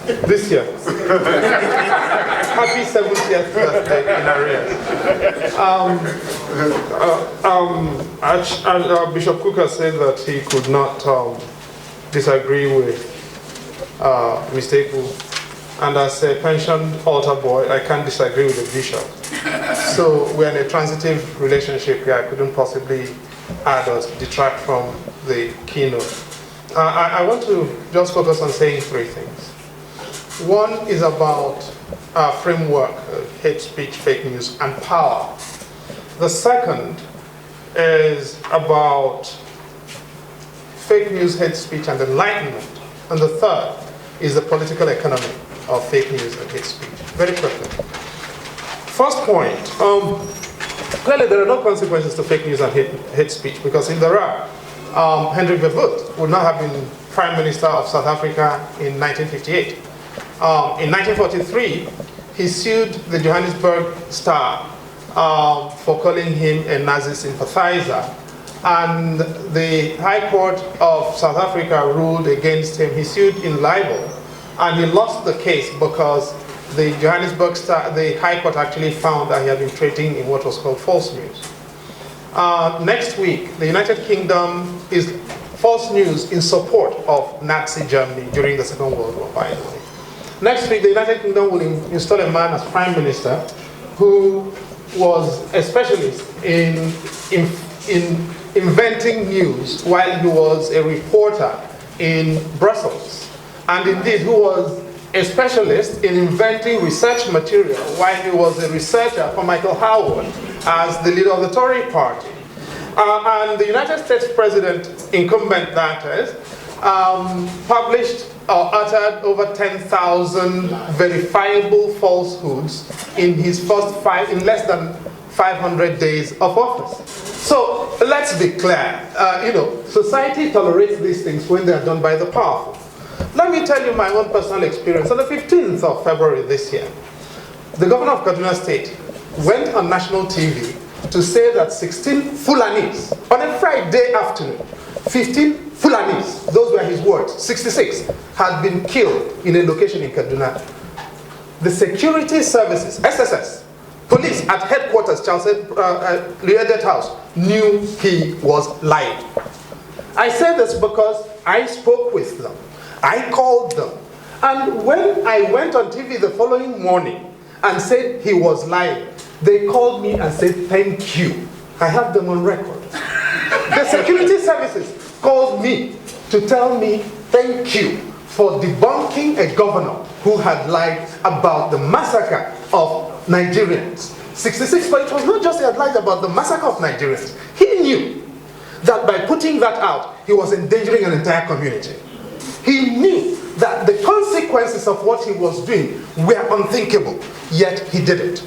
This year. Happy 70th birthday in arrears. Bishop Cooker said that he could not disagree with Mr. Eku. And as a pensioned altar boy, I can't disagree with the bishop. So we're in a transitive relationship here. I couldn't possibly add or detract from the keynote. I want to just focus on saying three things. One is about our framework, hate speech, fake news, and power. The second is about fake news, hate speech, and enlightenment. And the third is the political economy of fake news and hate speech. Very quickly. First point, clearly there are no consequences to fake news and hate speech, because if there are, Hendrik Verwoerd would not have been Prime Minister of South Africa in 1958. In 1943, he sued the Johannesburg Star for calling him a Nazi sympathizer. And the High Court of South Africa ruled against him. He sued in libel, and he lost the case because the Johannesburg Star, the High Court actually found that he had been trading in what was called false news. Next week, the United Kingdom is false news in support of Nazi Germany during the Second World War, by the way. Next week, the United Kingdom will install a man as Prime Minister who was a specialist in inventing news while he was a reporter in Brussels. And indeed, who was a specialist in inventing research material while he was a researcher for Michael Howard as the leader of the Tory party. And the United States President, incumbent that is, published or uttered over 10,000 verifiable falsehoods in his in less than 500 days of office. So let's be clear, society tolerates these things when they are done by the powerful. Let me tell you my own personal experience. On the 15th of February this year, the governor of Kaduna State went on national TV to say that 16 Fulanis, on a Friday afternoon, 15 Fulanis, those were his words, 66, had been killed in a location in Kaduna. The security services, SSS, police at headquarters, Charles Lieutenant House, knew he was lying. I say this because I spoke with them. I called them. And when I went on TV the following morning and said he was lying, they called me and said, thank you. I have them on record. The security services called me to tell me, thank you for debunking a governor who had lied about the massacre of Nigerians. 66, but it was not just he had lied about the massacre of Nigerians. He knew that by putting that out, he was endangering an entire community. He knew that the consequences of what he was doing were unthinkable, yet he did it.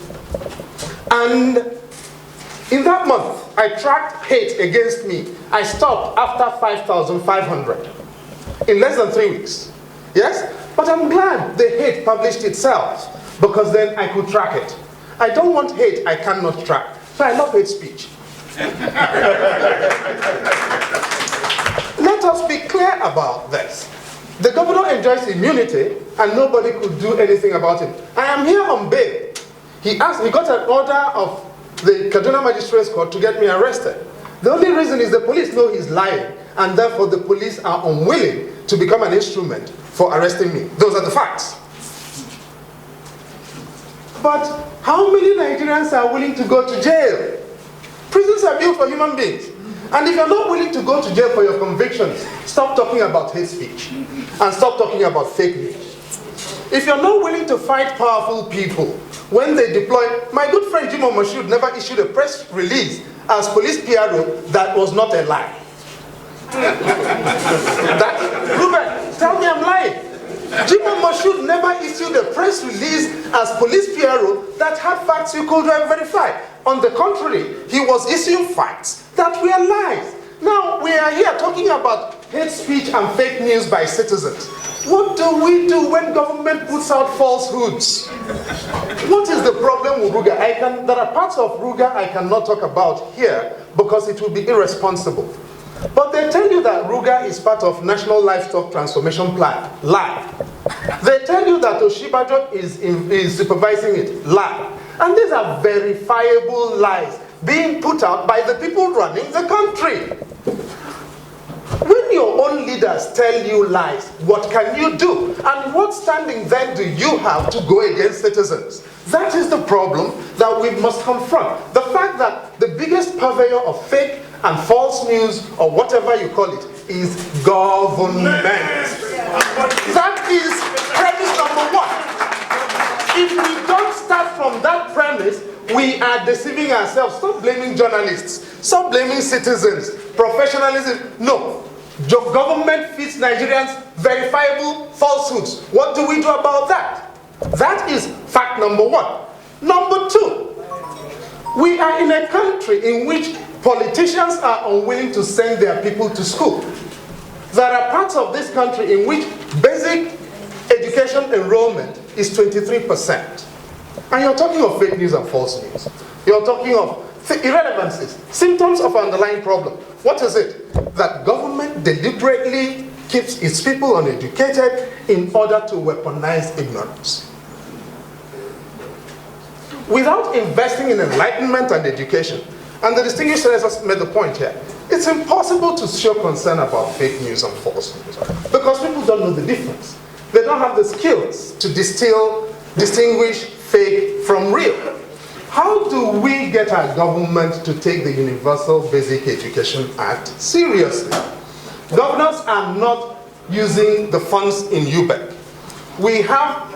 And in that month, I tracked hate against me. I stopped after 5,500 in less than 3 weeks. Yes? But I'm glad the hate published itself, because then I could track it. I don't want hate I cannot track. So I love hate speech. Let us be clear about this. The governor enjoys immunity and nobody could do anything about it. I am here on bail. He got an order of the Kaduna Magistrates Court to get me arrested. The only reason is the police know he's lying, and therefore the police are unwilling to become an instrument for arresting me. Those are the facts. But how many Nigerians are willing to go to jail? Prisons are built for human beings. And if you're not willing to go to jail for your convictions, stop talking about hate speech and stop talking about fake news. If you're not willing to fight powerful people when they deploy, my good friend Jimo Moshood never issued a press release as police PRO that was not a lie. Ruben, tell me I'm lying. Jimo Moshood never issued a press release as police PRO that had facts you could verify. On the contrary, he was issuing facts that were lies. Now, we are here talking about hate speech and fake news by citizens. What do we do when government puts out falsehoods? What is the problem with Ruga? There are parts of Ruga I cannot talk about here because it will be irresponsible. But they tell you that Ruga is part of National Livestock Transformation Plan. Lie. They tell you that Oshibajo is supervising it. Lie. And these are verifiable lies being put out by the people running the country. When your own leaders tell you lies, what can you do? And what standing then do you have to go against citizens? That is the problem that we must confront. The fact that the biggest purveyor of fake and false news, or whatever you call it, is government. That is premise number one. If we don't start from that premise, we are deceiving ourselves. Stop blaming journalists. Stop blaming citizens. Professionalism. No. Government feeds Nigerians verifiable falsehoods. What do we do about that? That is fact number one. Number two, we are in a country in which politicians are unwilling to send their people to school. There are parts of this country in which basic education enrollment is 23%. And you're talking of fake news and false news. You're talking of irrelevancies, symptoms of underlying problem. What is it? That government deliberately keeps its people uneducated in order to weaponize ignorance. Without investing in enlightenment and education, and the distinguished senators made the point here, it's impossible to show concern about fake news and false news because people don't know the difference. They don't have the skills to distinguish fake from real. How do we get our government to take the Universal Basic Education Act seriously? Governors are not using the funds in UBEC. We have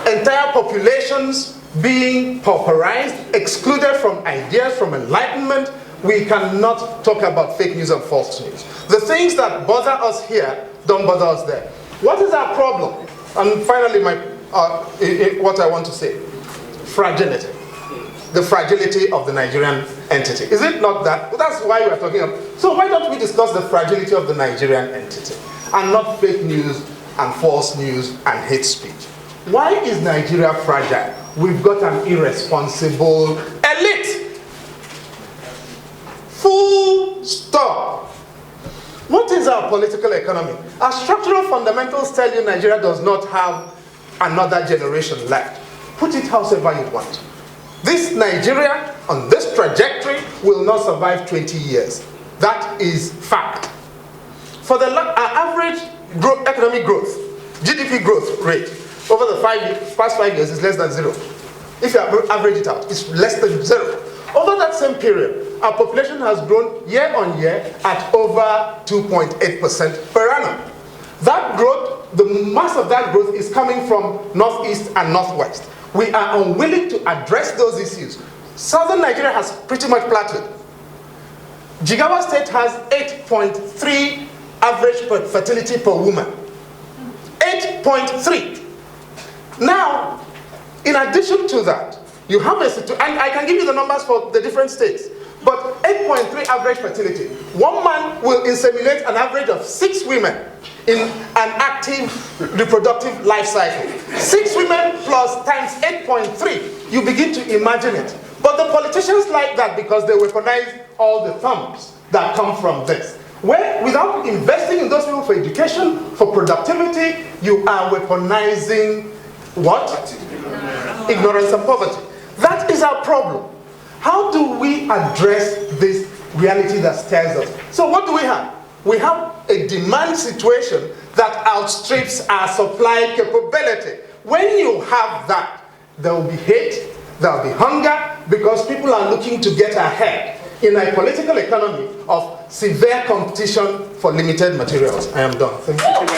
entire populations being pauperized, excluded from ideas, from enlightenment. We cannot talk about fake news and false news. The things that bother us here don't bother us there. What is our problem? And finally, what I want to say, fragility. The fragility of the Nigerian entity. Is it not that? That's why we're talking about. So why don't we discuss the fragility of the Nigerian entity and not fake news and false news and hate speech? Why is Nigeria fragile? We've got an irresponsible elite. Full stop. What is our political economy? Our structural fundamentals tell you Nigeria does not have another generation left. Put it however you want. This Nigeria, on this trajectory, will not survive 20 years. That is fact. For the average economic growth, GDP growth rate, over the past 5 years is less than zero. If you average it out, it's less than zero. Over that same period, our population has grown year on year at over 2.8% per annum. That growth, the mass of that growth is coming from Northeast and Northwest. We are unwilling to address those issues. Southern Nigeria has pretty much plateaued. Jigawa State has 8.3 average fertility per woman. 8.3. Now, in addition to that, you have a situation, and I can give you the numbers for the different states, but 8.3 average fertility. One man will inseminate an average of 6 women in an active reproductive life cycle. 6 women plus times 8.3, you begin to imagine it. But the politicians like that because they weaponize all the thumbs that come from this. Where, without investing in those people for education, for productivity, you are weaponizing what? Ignorance and poverty. That is our problem. How do we address this reality that stares us? So what do we have? We have a demand situation that outstrips our supply capability. When you have that, there will be hate, there will be hunger, because people are looking to get ahead in a political economy of severe competition for limited materials. I am done. Thank you.